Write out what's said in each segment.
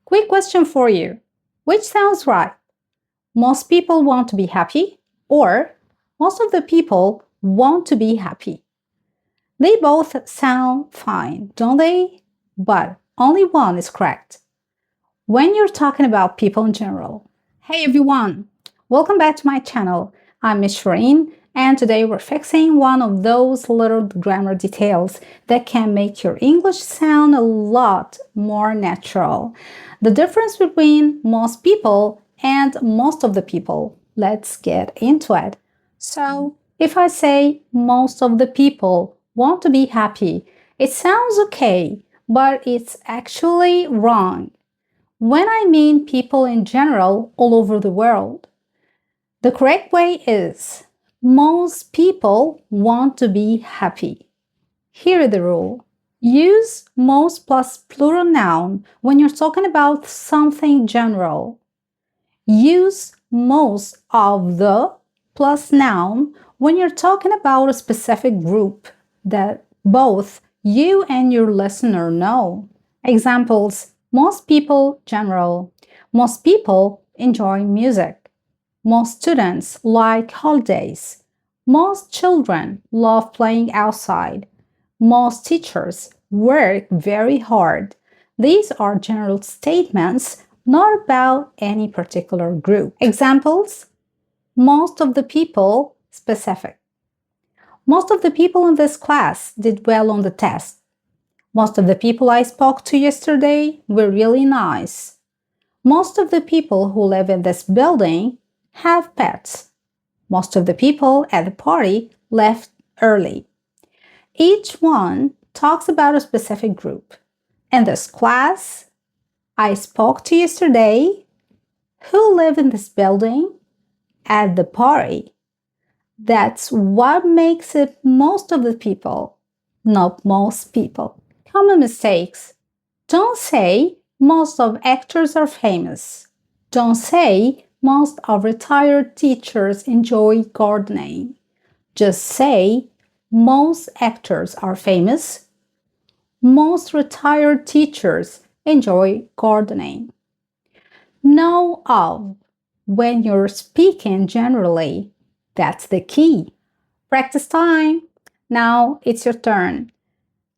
Quick question for you. Which sounds right? Most people want to be happy, or most of the people want to be happy. They both sound fine, don't they? But only one is correct. When you're talking about people in general. Hey everyone, welcome back to my channel. I'm Miss Sheerin, and today we're fixing one of those little grammar details that can make your English sound a lot more natural. The difference between most people and most of the people. Let's get into it. So, if I say most of the people want to be happy, it sounds okay, but it's actually wrong. When I mean people in general all over the world, the correct way is most people want to be happy. Here is the rule. Use most plus plural noun when you're talking about something general. Use most of the plus noun when you're talking about a specific group that both you and your listener know. Examples: most people general. Most people enjoy music. Most students like holidays. Most children love playing outside. Most teachers work very hard. These are general statements, not about any particular group. Examples: most of the people specific. Most of the people in this class did well on the test. Most of the people I spoke to yesterday were really nice. Most of the people who live in this building have pets. Most of the people at the party left early. Each one talks about a specific group. In this class, I spoke to yesterday, who live in this building, at the party. That's what makes it most of the people, not most people. Common mistakes. Don't say most of actors are famous. Don't say most of retired teachers enjoy gardening. Just say most actors are famous. Most retired teachers enjoy gardening. Know of when you're speaking generally. That's the key. Practice time. Now it's your turn.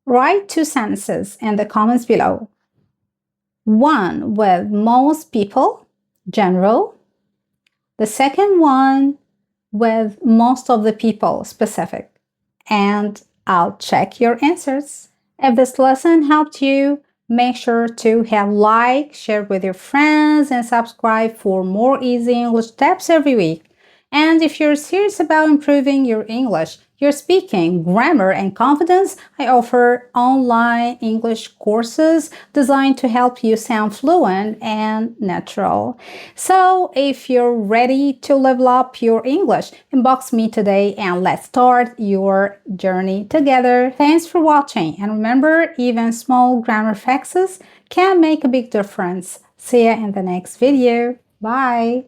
Write 2 sentences in the comments below. One with most people, general. The second one with most of the people, specific. And I'll check your answers. If this lesson helped you, make sure to hit like, share with your friends, and subscribe for more easy English tips every week. And if you're serious about improving your English, your speaking, grammar, and confidence, I offer online English courses designed to help you sound fluent and natural. So if you're ready to level up your English, inbox me today and let's start your journey together. Thanks for watching, and remember, even small grammar fixes can make a big difference. See you in the next video. Bye!